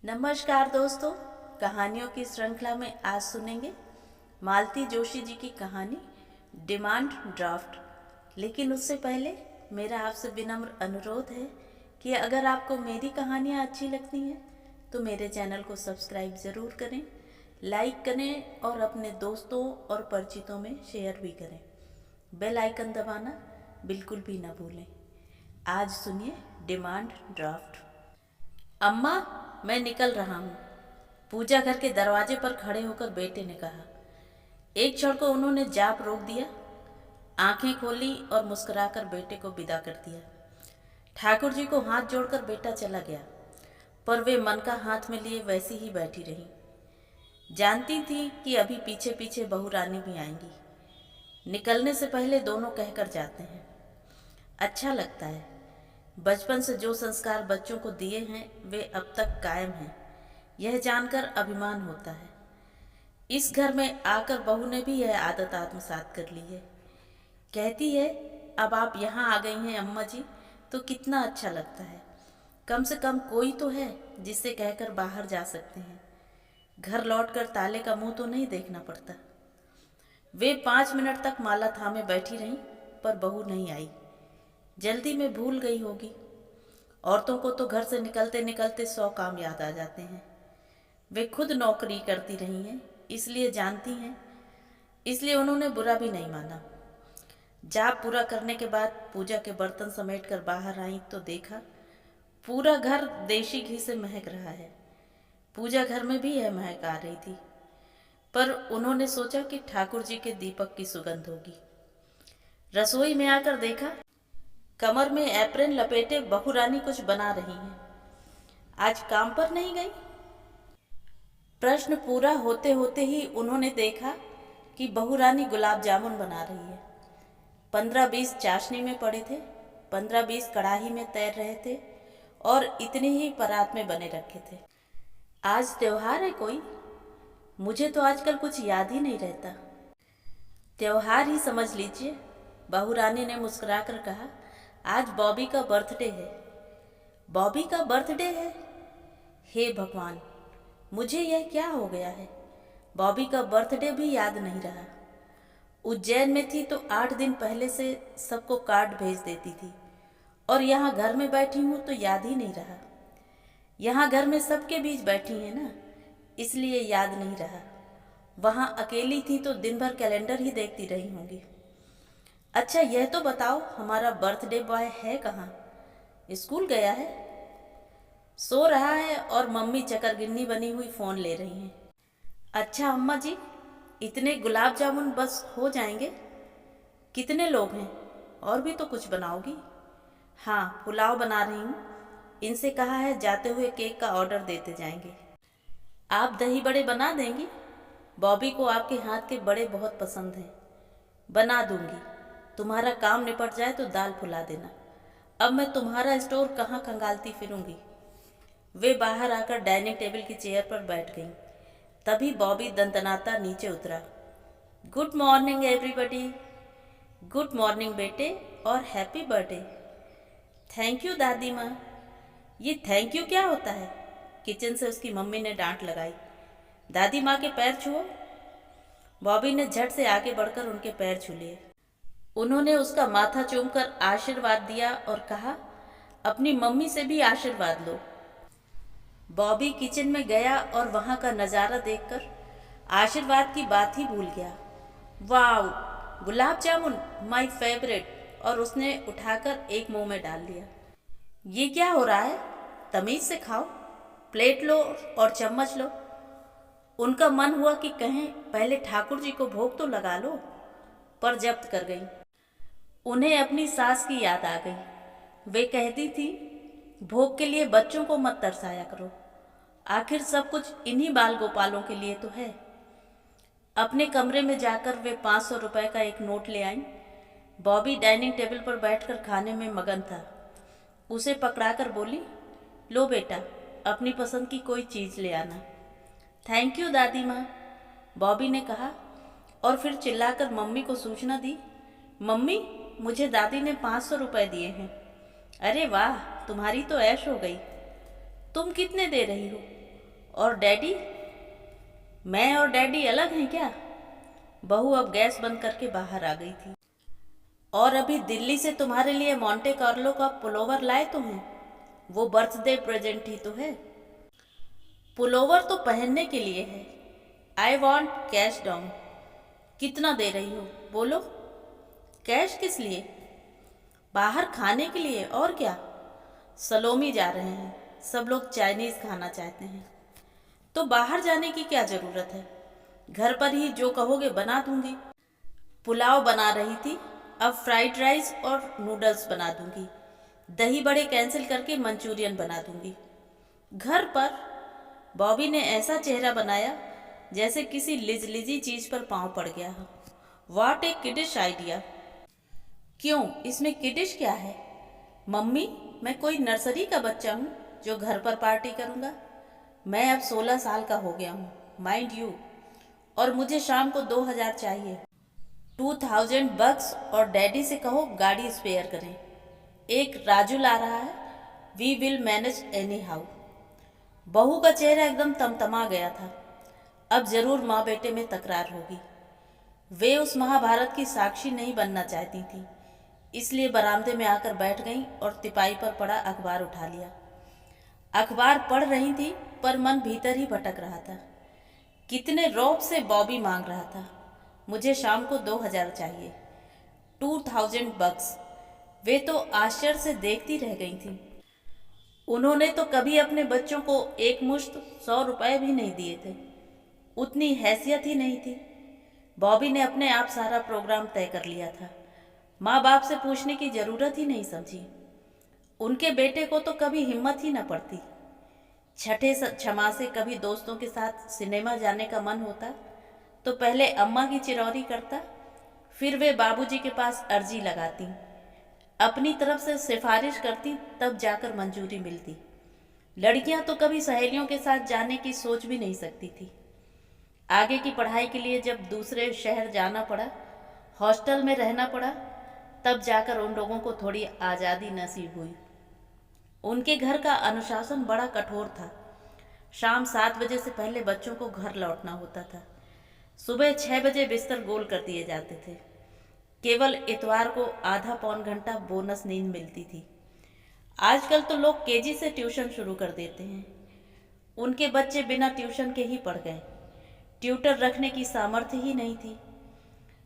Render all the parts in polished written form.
नमस्कार दोस्तों, कहानियों की श्रृंखला में आज सुनेंगे मालती जोशी जी की कहानी डिमांड ड्राफ्ट। लेकिन उससे पहले मेरा आपसे विनम्र अनुरोध है कि अगर आपको मेरी कहानियाँ अच्छी लगती हैं तो मेरे चैनल को सब्सक्राइब ज़रूर करें, लाइक करें और अपने दोस्तों और परिचितों में शेयर भी करें। बेल आइकन दबाना बिल्कुल भी ना भूलें। आज सुनिए डिमांड ड्राफ्ट। अम्मा, मैं निकल रहा हूँ, पूजा घर के दरवाजे पर खड़े होकर बेटे ने कहा। एक क्षण को उन्होंने जाप रोक दिया, आंखें खोली और मुस्कुराकर बेटे को विदा कर दिया। ठाकुर जी को हाथ जोड़कर बेटा चला गया, पर वे मन का हाथ में लिए वैसी ही बैठी रही। जानती थी कि अभी पीछे पीछे बहू रानी भी आएंगी। निकलने से पहले दोनों कहकर जाते हैं। अच्छा लगता है, बचपन से जो संस्कार बच्चों को दिए हैं वे अब तक कायम हैं, यह जानकर अभिमान होता है। इस घर में आकर बहू ने भी यह आदत आत्मसात कर ली है। कहती है, अब आप यहाँ आ गई हैं अम्मा जी, तो कितना अच्छा लगता है। कम से कम कोई तो है जिससे कहकर बाहर जा सकते हैं। घर लौटकर ताले का मुंह तो नहीं देखना पड़ता। वे 5 मिनट तक माला थामे बैठी रहीं, पर बहू नहीं आई। जल्दी में भूल गई होगी। औरतों को तो घर से निकलते निकलते 100 काम याद आ जाते हैं। वे खुद नौकरी करती रही हैं, इसलिए जानती हैं। इसलिए उन्होंने बुरा भी नहीं माना। जाप पूरा करने के बाद पूजा के बर्तन समेटकर बाहर आई तो देखा पूरा घर देशी घी से महक रहा है। पूजा घर में भी यह महक आ रही थी, पर उन्होंने सोचा कि ठाकुर जी के दीपक की सुगंध होगी। रसोई में आकर देखा कमर में एप्रन लपेटे बहू रानी कुछ बना रही हैं। आज काम पर नहीं गई? प्रश्न पूरा होते होते ही उन्होंने देखा कि बहू रानी गुलाब जामुन बना रही है। 15-20 चाशनी में पड़े थे, 15-20 कढ़ाई में तैर रहे थे और इतने ही परात में बने रखे थे। आज त्योहार है कोई? मुझे तो आजकल कुछ याद ही नहीं रहता। त्योहार ही समझ लीजिए, बहू रानी ने मुस्कुराकर कहा। आज बॉबी का बर्थडे है। बॉबी का बर्थडे है? हे भगवान, मुझे यह क्या हो गया है? बॉबी का बर्थडे भी याद नहीं रहा। उज्जैन में थी तो 8 दिन पहले से सबको कार्ड भेज देती थी, और यहाँ घर में बैठी हूँ तो याद ही नहीं रहा। यहाँ घर में सबके बीच बैठी है ना, इसलिए याद नहीं रहा। वहाँ अकेली थी तो दिन भर कैलेंडर ही देखती रही होंगी। अच्छा, यह तो बताओ, हमारा बर्थडे बॉय है कहाँ? स्कूल गया है? सो रहा है और मम्मी चकरगिन्नी बनी हुई फ़ोन ले रही हैं। अच्छा अम्मा जी, इतने गुलाब जामुन बस हो जाएंगे? कितने लोग हैं? और भी तो कुछ बनाओगी? हाँ, पुलाव बना रही हूँ। इनसे कहा है जाते हुए केक का ऑर्डर देते जाएंगे। आप दही बड़े बना देंगी? बॉबी को आपके हाथ के बड़े बहुत पसंद हैं। बना दूंगी। तुम्हारा काम निपट जाए तो दाल फुला देना। अब मैं तुम्हारा स्टोर कहाँ खंगालती फिरूंगी। वे बाहर आकर डाइनिंग टेबल की चेयर पर बैठ गईं। तभी बॉबी दंदनाता नीचे उतरा। Good morning everybody. Good morning बेटे, और हैप्पी बर्थडे। थैंक यू दादी माँ। ये थैंक यू क्या होता है? किचन से उसकी मम्मी ने डांट लगाई। दादी माँ के पैर छुओ। बॉबी ने झट से आगे बढ़कर उनके पैर छू लिए। उन्होंने उसका माथा चूमकर आशीर्वाद दिया और कहा, अपनी मम्मी से भी आशीर्वाद लो। बॉबी किचन में गया और वहाँ का नज़ारा देखकर आशीर्वाद की बात ही भूल गया। वाह, गुलाब जामुन माय फेवरेट, और उसने उठाकर एक मुंह में डाल लिया। ये क्या हो रहा है? तमीज़ से खाओ, प्लेट लो और चम्मच लो। उनका मन हुआ कि कहें पहले ठाकुर जी को भोग तो लगा लो, पर जब्त कर गई। उन्हें अपनी सास की याद आ गई। वे कहती थी, भोग के लिए बच्चों को मत तरसाया करो, आखिर सब कुछ इन्हीं बाल गोपालों के लिए तो है। अपने कमरे में जाकर वे 500 रुपए का एक नोट ले आईं। बॉबी डाइनिंग टेबल पर बैठकर खाने में मगन था। उसे पकड़ाकर बोली, लो बेटा, अपनी पसंद की कोई चीज़ ले आना। थैंक यू दादी माँ, बॉबी ने कहा, और फिर चिल्लाकर मम्मी को सूचना दी। मम्मी, मुझे दादी ने 500 रुपए दिए हैं। अरे वाह, तुम्हारी तो ऐश हो गई। तुम कितने दे रही हो? और डैडी? मैं और डैडी अलग हैं क्या? बहू अब गैस बंद करके बाहर आ गई थी। और अभी दिल्ली से तुम्हारे लिए मोंटे कार्लो का पुलोवर लाए तो हैं। वो बर्थडे प्रेजेंट ही तो है। पुलोवर तो पहनने के लिए है। I want cash down. कितना दे रही हो बोलो? कैश किस लिए? बाहर खाने के लिए, और क्या। सलोमी जा रहे हैं, सब लोग चाइनीज खाना चाहते हैं। तो बाहर जाने की क्या जरूरत है, घर पर ही जो कहोगे बना दूंगी। पुलाव बना रही थी, अब फ्राइड राइस और नूडल्स बना दूंगी। दही बड़े कैंसिल करके मंचूरियन बना दूंगी। घर पर बॉबी ने ऐसा चेहरा बनाया जैसे किसी लिजलिजी चीज पर पांव पड़ गया हो। What A kiddish idea. क्यों, इसमें किडिश क्या है? मम्मी, मैं कोई नर्सरी का बच्चा हूँ जो घर पर पार्टी करूँगा? मैं अब 16 साल का हो गया हूँ, माइंड यू। और मुझे शाम को 2000 चाहिए, 2000 बक्स। और डैडी से कहो गाड़ी स्पेयर करें। एक राजू ला रहा है, we will manage anyhow. बहू का चेहरा एकदम तमतमा गया था। अब जरूर माँ बेटे में तकरार होगी। वे उस महाभारत की साक्षी नहीं बनना चाहती थी, इसलिए बरामदे में आकर बैठ गईं और तिपाई पर पड़ा अखबार उठा लिया। अखबार पढ़ रही थी पर मन भीतर ही भटक रहा था। कितने रौब से बॉबी मांग रहा था, मुझे शाम को 2000 चाहिए, 2000 बक्स। वे तो आश्चर्य से देखती रह गई थी। उन्होंने तो कभी अपने बच्चों को एक मुश्त 100 रुपए भी नहीं दिए थे, उतनी हैसियत ही नहीं थी। बॉबी ने अपने आप सारा प्रोग्राम तय कर लिया था। माँ बाप से पूछने की जरूरत ही नहीं समझी। उनके बेटे को तो कभी हिम्मत ही न पड़ती। छठे छमासे कभी दोस्तों के साथ सिनेमा जाने का मन होता तो पहले अम्मा की चिरौरी करता, फिर वे बाबूजी के पास अर्जी लगाती, अपनी तरफ से सिफारिश करती, तब जाकर मंजूरी मिलती। लड़कियां तो कभी सहेलियों के साथ जाने की सोच भी नहीं सकती थी। आगे की पढ़ाई के लिए जब दूसरे शहर जाना पड़ा, हॉस्टल में रहना पड़ा, तब जाकर उन लोगों को थोड़ी आज़ादी नसीब हुई। उनके घर का अनुशासन बड़ा कठोर था। शाम 7 बजे से पहले बच्चों को घर लौटना होता था। सुबह 6 बजे बिस्तर गोल कर दिए जाते थे। केवल इतवार को आधा पौन घंटा बोनस नींद मिलती थी। आजकल तो लोग केजी से ट्यूशन शुरू कर देते हैं। उनके बच्चे बिना ट्यूशन के ही पढ़ गए। ट्यूटर रखने की सामर्थ्य ही नहीं थी।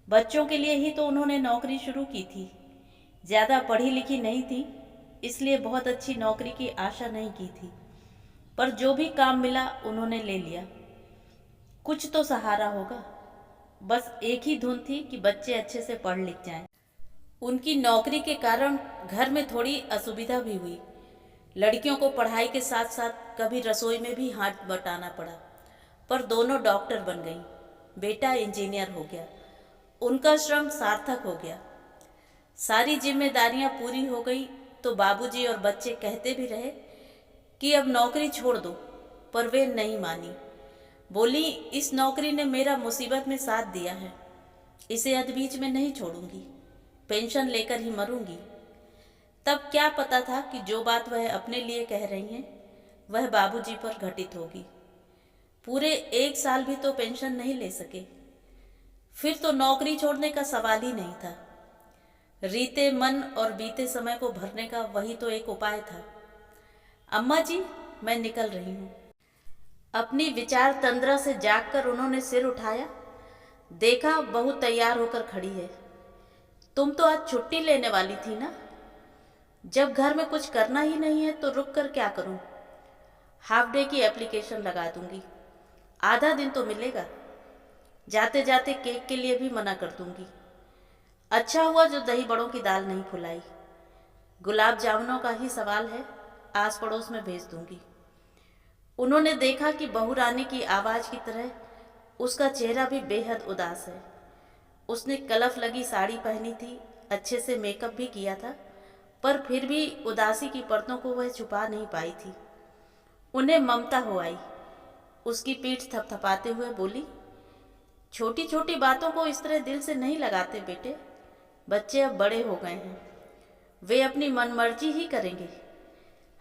बच्चों के लिए ही तो उन्होंने नौकरी शुरू की थी। ज़्यादा पढ़ी लिखी नहीं थी, इसलिए बहुत अच्छी नौकरी की आशा नहीं की थी, पर जो भी काम मिला उन्होंने ले लिया। कुछ तो सहारा होगा। बस एक ही धुन थी कि बच्चे अच्छे से पढ़ लिख जाएं। उनकी नौकरी के कारण घर में थोड़ी असुविधा भी हुई। लड़कियों को पढ़ाई के साथ साथ कभी रसोई में भी हाथ बटाना पड़ा, पर दोनों डॉक्टर बन गईं। बेटा इंजीनियर हो गया। उनका श्रम सार्थक हो गया। सारी जिम्मेदारियां पूरी हो गई तो बाबूजी और बच्चे कहते भी रहे कि अब नौकरी छोड़ दो, पर वे नहीं मानी। बोली, इस नौकरी ने मेरा मुसीबत में साथ दिया है, इसे अधबीच में नहीं छोड़ूंगी, पेंशन लेकर ही मरूंगी। तब क्या पता था कि जो बात वह अपने लिए कह रही हैं वह बाबूजी पर घटित होगी। पूरे 1 साल भी तो पेंशन नहीं ले सके। फिर तो नौकरी छोड़ने का सवाल ही नहीं था। रीते मन और बीते समय को भरने का वही तो एक उपाय था। अम्मा जी, मैं निकल रही हूँ। अपनी विचार तंद्रा से जागकर उन्होंने सिर उठाया। देखा, बहू तैयार होकर खड़ी है। तुम तो आज छुट्टी लेने वाली थी ना? जब घर में कुछ करना ही नहीं है तो रुक कर क्या करूं? हाफ डे की एप्लीकेशन लगा दूंगी, आधा दिन तो मिलेगा। जाते जाते केक के लिए भी मना कर दूंगी। अच्छा हुआ जो दही बड़ों की दाल नहीं फुलाई। गुलाब जामुनों का ही सवाल है, आस पड़ोस में भेज दूंगी। उन्होंने देखा कि बहू रानी की आवाज की तरह उसका चेहरा भी बेहद उदास है। उसने कलफ लगी साड़ी पहनी थी, अच्छे से मेकअप भी किया था, पर फिर भी उदासी की परतों को वह छुपा नहीं पाई थी। उन्हें ममता हो आई। उसकी पीठ थपथपाते हुए बोली, छोटी छोटी बातों को इस तरह दिल से नहीं लगाते बेटे। बच्चे अब बड़े हो गए हैं, वे अपनी मनमर्जी ही करेंगे।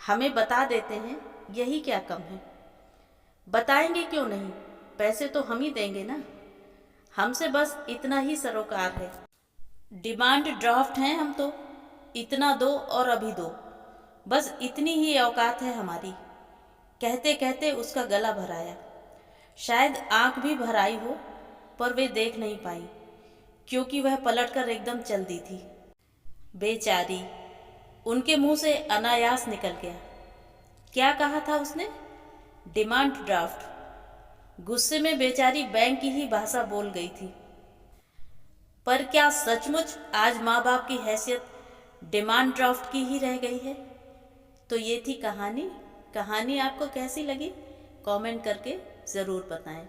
हमें बता देते हैं, यही क्या कम है। बताएंगे क्यों नहीं, पैसे तो हम ही देंगे ना। हमसे बस इतना ही सरोकार है। डिमांड ड्राफ्ट हैं हम तो, इतना दो और अभी दो, बस इतनी ही औकात है हमारी। कहते कहते उसका गला भर आया। शायद आंख भी भर आई हो, पर वे देख नहीं पाई, क्योंकि वह पलटकर एकदम चल दी थी। बेचारी, उनके मुंह से अनायास निकल गया। क्या कहा था उसने? Demand draft. गुस्से में बेचारी बैंक की ही भाषा बोल गई थी। पर क्या सचमुच आज माँ बाप की हैसियत डिमांड ड्राफ्ट की ही रह गई है? तो ये थी कहानी। कहानी आपको कैसी लगी कमेंट करके ज़रूर बताएं।